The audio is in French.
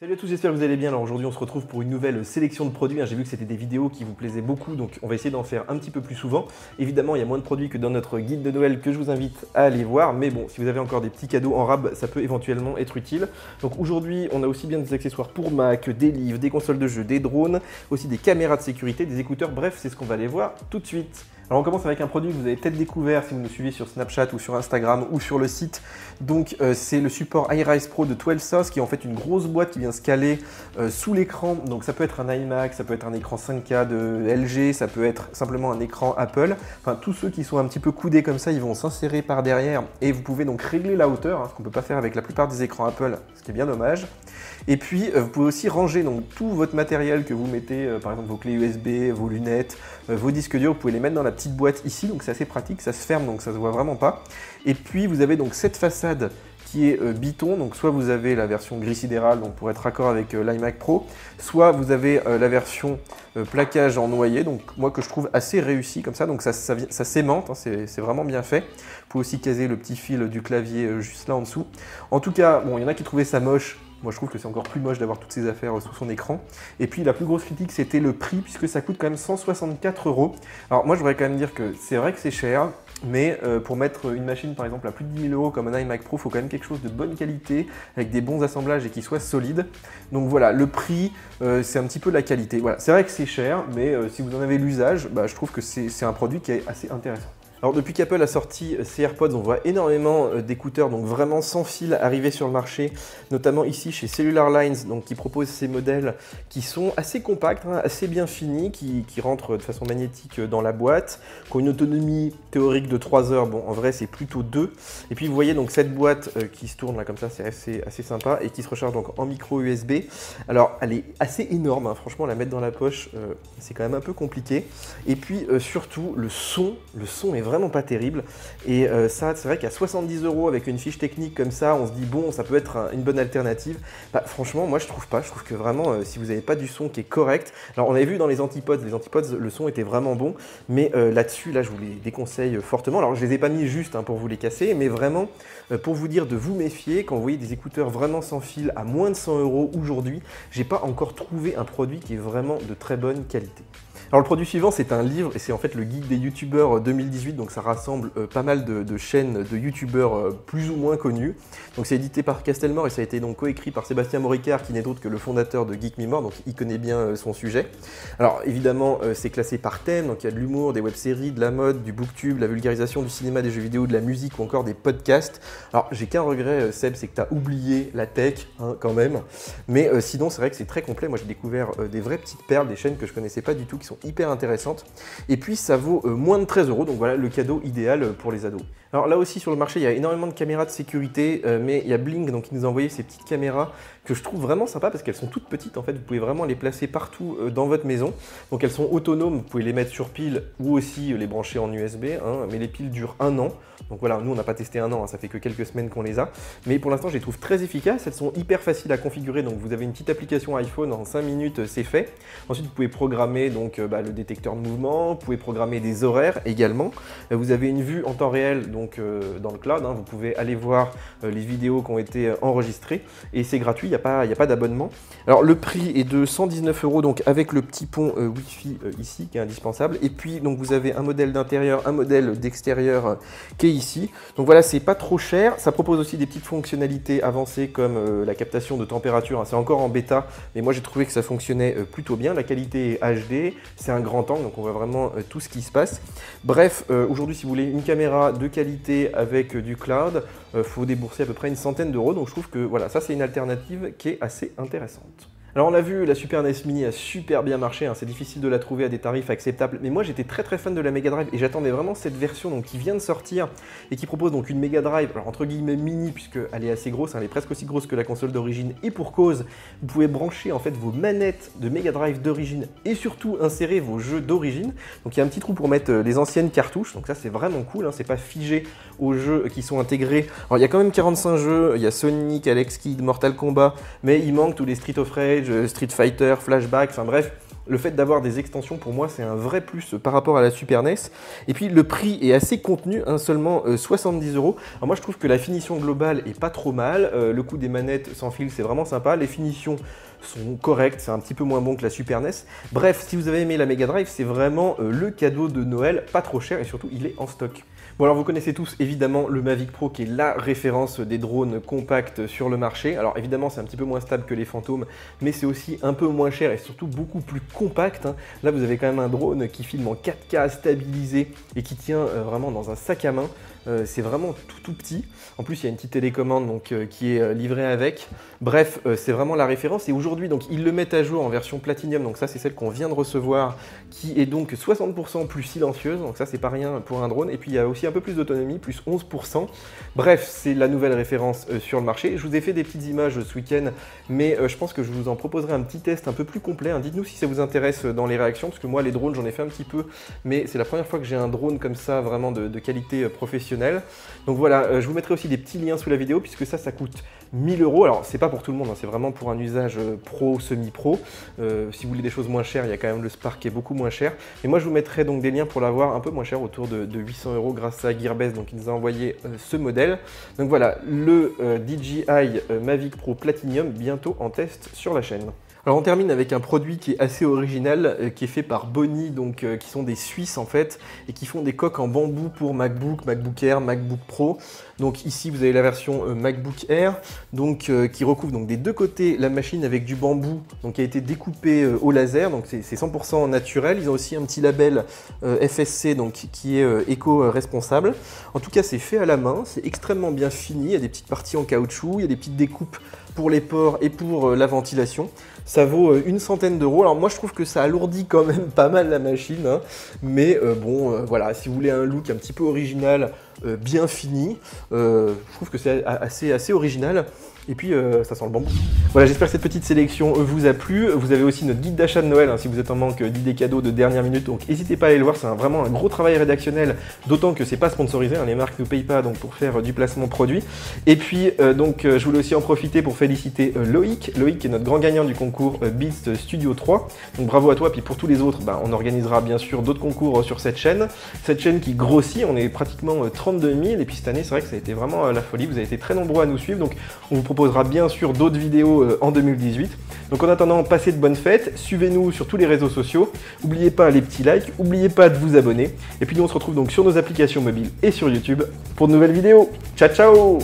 Salut à tous, j'espère que vous allez bien. Alors aujourd'hui on se retrouve pour une nouvelle sélection de produits. J'ai vu que c'était des vidéos qui vous plaisaient beaucoup, donc on va essayer d'en faire un petit peu plus souvent. Évidemment il y a moins de produits que dans notre guide de Noël que je vous invite à aller voir, mais bon, si vous avez encore des petits cadeaux en rab, ça peut éventuellement être utile. Donc aujourd'hui on a aussi bien des accessoires pour Mac, des livres, des consoles de jeux, des drones, aussi des caméras de sécurité, des écouteurs, bref c'est ce qu'on va aller voir tout de suite. Alors on commence avec un produit que vous avez peut-être découvert si vous nous suivez sur Snapchat ou sur Instagram ou sur le site. Donc c'est le support iRise Pro de 12 Sauce qui est en fait une grosse boîte qui vient se caler sous l'écran. Donc ça peut être un iMac, ça peut être un écran 5K de LG, ça peut être simplement un écran Apple. Enfin tous ceux qui sont un petit peu coudés comme ça, ils vont s'insérer par derrière et vous pouvez donc régler la hauteur, ce qu'on ne peut pas faire avec la plupart des écrans Apple, ce qui est bien dommage. Et puis vous pouvez aussi ranger donc tout votre matériel que vous mettez, par exemple vos clés USB, vos lunettes, vos disques durs, vous pouvez les mettre dans la petite boîte ici, donc c'est assez pratique, ça se ferme donc ça se voit vraiment pas. Et puis vous avez donc cette façade qui est biton, donc soit vous avez la version gris sidéral donc pour être raccord avec l'iMac Pro, soit vous avez la version plaquage en noyer, donc moi que je trouve assez réussi comme ça, donc ça s'aimante, c'est vraiment bien fait. Vous pouvez aussi caser le petit fil du clavier juste là en dessous. En tout cas, bon, il y en a qui trouvaient ça moche. Moi, je trouve que c'est encore plus moche d'avoir toutes ces affaires sous son écran. Et puis, la plus grosse critique, c'était le prix, puisque ça coûte quand même 164 €. Alors, moi, je voudrais quand même dire que c'est vrai que c'est cher, mais pour mettre une machine, par exemple, à plus de 10 000 € comme un iMac Pro, il faut quand même quelque chose de bonne qualité, avec des bons assemblages et qui soit solide. Donc voilà, le prix, c'est un petit peu la qualité. Voilà, c'est vrai que c'est cher, mais si vous en avez l'usage, je trouve que c'est un produit qui est assez intéressant. Alors depuis qu'Apple a sorti ses AirPods, on voit énormément d'écouteurs donc vraiment sans fil arriver sur le marché, notamment ici chez Cellular Lines, donc qui propose ces modèles qui sont assez compacts, assez bien finis, qui rentrent de façon magnétique dans la boîte, qui ont une autonomie théorique de 3 heures, bon en vrai c'est plutôt 2. Et puis vous voyez donc cette boîte qui se tourne là comme ça, c'est assez sympa et qui se recharge donc en micro USB. Alors elle est assez énorme, franchement la mettre dans la poche c'est quand même un peu compliqué. Et puis surtout le son est vraiment pas terrible et ça c'est vrai qu'à 70 € avec une fiche technique comme ça on se dit bon ça peut être une bonne alternative. Franchement moi je trouve que vraiment si vous n'avez pas du son qui est correct, alors on avait vu dans les antipodes le son était vraiment bon, mais là-dessus là je vous les déconseille fortement. Alors je les ai pas mis juste pour vous les casser, mais vraiment pour vous dire de vous méfier quand vous voyez des écouteurs vraiment sans fil à moins de 100 € aujourd'hui. J'ai pas encore trouvé un produit qui est vraiment de très bonne qualité. Alors le produit suivant c'est un livre et c'est en fait le guide des youtubeurs 2018, donc ça rassemble pas mal de chaînes de youtubeurs plus ou moins connus. Donc c'est édité par Castelmore et ça a été donc coécrit par Sébastien Moricard qui n'est d'autre que le fondateur de Geek Me More, donc il connaît bien son sujet. Alors évidemment c'est classé par thème, donc il y a de l'humour, des web-séries, de la mode, du booktube, la vulgarisation, du cinéma, des jeux vidéo, de la musique ou encore des podcasts. Alors j'ai qu'un regret Seb, c'est que tu as oublié la tech quand même, mais sinon c'est vrai que c'est très complet. Moi j'ai découvert des vraies petites perles, des chaînes que je connaissais pas du tout qui sont hyper intéressantes et puis ça vaut moins de 13 €, donc voilà le cadeau idéal pour les ados. Alors là aussi sur le marché il y a énormément de caméras de sécurité, mais il y a Blink donc, qui nous a envoyé ces petites caméras que je trouve vraiment sympa parce qu'elles sont toutes petites en fait, vous pouvez vraiment les placer partout dans votre maison. Donc elles sont autonomes, vous pouvez les mettre sur pile ou aussi les brancher en USB, mais les piles durent 1 an. Donc voilà, nous on n'a pas testé 1 an, ça fait que quelques semaines qu'on les a. Mais pour l'instant je les trouve très efficaces, elles sont hyper faciles à configurer, donc vous avez une petite application iPhone, en 5 minutes c'est fait. Ensuite vous pouvez programmer donc, le détecteur de mouvement, vous pouvez programmer des horaires également. Vous avez une vue en temps réel donc, dans le cloud, vous pouvez aller voir les vidéos qui ont été enregistrées et c'est gratuit, il n'y a pas d'abonnement. Alors le prix est de 119 € donc avec le petit pont Wi-Fi ici qui est indispensable. Et puis donc vous avez un modèle d'intérieur, un modèle d'extérieur qui est ici. Donc voilà, c'est pas trop cher. Ça propose aussi des petites fonctionnalités avancées comme la captation de température. C'est encore en bêta, mais moi j'ai trouvé que ça fonctionnait plutôt bien. La qualité est HD, c'est un grand angle, donc on voit vraiment tout ce qui se passe. Bref, aujourd'hui si vous voulez une caméra de qualité avec du cloud, faut débourser à peu près une centaine d'euros. Donc je trouve que voilà, ça c'est une alternative qui est assez intéressante. Alors on l'a vu, la Super NES Mini a super bien marché, c'est difficile de la trouver à des tarifs acceptables, mais moi j'étais très fan de la Mega Drive et j'attendais vraiment cette version donc, qui vient de sortir et qui propose donc une Mega Drive, alors entre guillemets mini puisqu'elle est assez grosse, elle est presque aussi grosse que la console d'origine et pour cause, vous pouvez brancher en fait vos manettes de Mega Drive d'origine et surtout insérer vos jeux d'origine. Donc il y a un petit trou pour mettre les anciennes cartouches, donc ça c'est vraiment cool, c'est pas figé aux jeux qui sont intégrés. Alors il y a quand même 45 jeux, il y a Sonic, Alex Kidd, Mortal Kombat, mais il manque tous les Street of Rage, Street Fighter, Flashback, enfin bref, Le fait d'avoir des extensions, pour moi, c'est un vrai plus par rapport à la Super NES. Et puis, le prix est assez contenu, hein, seulement 70 €. Alors moi, je trouve que la finition globale est pas trop mal. Le coup des manettes sans fil, c'est vraiment sympa. Les finitions sont correctes, c'est un petit peu moins bon que la Super NES. Bref, si vous avez aimé la Mega Drive, c'est vraiment le cadeau de Noël, pas trop cher et surtout, il est en stock. Bon alors vous connaissez tous évidemment le Mavic Pro qui est la référence des drones compacts sur le marché. Alors évidemment c'est un petit peu moins stable que les fantômes, mais c'est aussi un peu moins cher et surtout beaucoup plus compact, hein. Là vous avez quand même un drone qui filme en 4K stabilisé et qui tient vraiment dans un sac à main. C'est vraiment tout petit. En plus, il y a une petite télécommande donc, qui est livrée avec. Bref, c'est vraiment la référence. Et aujourd'hui, donc, ils le mettent à jour en version Platinum. Donc ça, c'est celle qu'on vient de recevoir, qui est donc 60% plus silencieuse. Donc ça, c'est pas rien pour un drone. Et puis, il y a aussi un peu plus d'autonomie, plus 11%. Bref, c'est la nouvelle référence sur le marché. Je vous ai fait des petites images ce week-end, mais je pense que je vous en proposerai un petit test un peu plus complet, hein. Dites-nous si ça vous intéresse dans les réactions, parce que moi, les drones, j'en ai fait un petit peu, mais c'est la première fois que j'ai un drone comme ça, vraiment de qualité professionnelle. Donc voilà, je vous mettrai aussi des petits liens sous la vidéo puisque ça coûte 1000 €. Alors c'est pas pour tout le monde, hein, c'est vraiment pour un usage pro, semi-pro. Si vous voulez des choses moins chères, il y a quand même le Spark qui est beaucoup moins cher. Et moi je vous mettrai donc des liens pour l'avoir un peu moins cher, autour de 800 € grâce à Gearbest, donc il nous a envoyé ce modèle. Donc voilà, le DJI Mavic Pro Platinum, bientôt en test sur la chaîne. Alors on termine avec un produit qui est assez original, qui est fait par Bonnie, donc qui sont des Suisses en fait, et qui font des coques en bambou pour MacBook, MacBook Air, MacBook Pro. Donc ici vous avez la version MacBook Air, donc qui recouvre donc des deux côtés la machine avec du bambou, donc qui a été découpé au laser, donc c'est 100% naturel. Ils ont aussi un petit label FSC, donc qui est éco-responsable. En tout cas c'est fait à la main, c'est extrêmement bien fini, il y a des petites parties en caoutchouc, il y a des petites découpes pour les ports et pour la ventilation. Ça vaut une centaine d'euros. Alors moi je trouve que ça alourdit quand même pas mal la machine, hein. Mais bon voilà, si vous voulez un look un petit peu original, bien fini, je trouve que c'est assez original. Et puis ça sent le bambou. Voilà, j'espère que cette petite sélection vous a plu. Vous avez aussi notre guide d'achat de Noël, hein, si vous êtes en manque d'idées cadeaux de dernière minute. Donc n'hésitez pas à aller le voir, c'est vraiment un gros travail rédactionnel, d'autant que c'est pas sponsorisé, hein, les marques ne payent pas donc, pour faire du placement produit. Et puis donc je voulais aussi en profiter pour féliciter Loïc. Loïc qui est notre grand gagnant du concours Beats Studio 3. Donc bravo à toi, puis pour tous les autres, on organisera bien sûr d'autres concours sur cette chaîne. Cette chaîne qui grossit, on est pratiquement 32 000. Et puis cette année, c'est vrai que ça a été vraiment la folie. Vous avez été très nombreux à nous suivre. Donc on vous proposera bien sûr d'autres vidéos en 2018. Donc en attendant, passez de bonnes fêtes, suivez-nous sur tous les réseaux sociaux, n'oubliez pas les petits likes, n'oubliez pas de vous abonner, et puis nous on se retrouve donc sur nos applications mobiles et sur YouTube pour de nouvelles vidéos. Ciao ciao!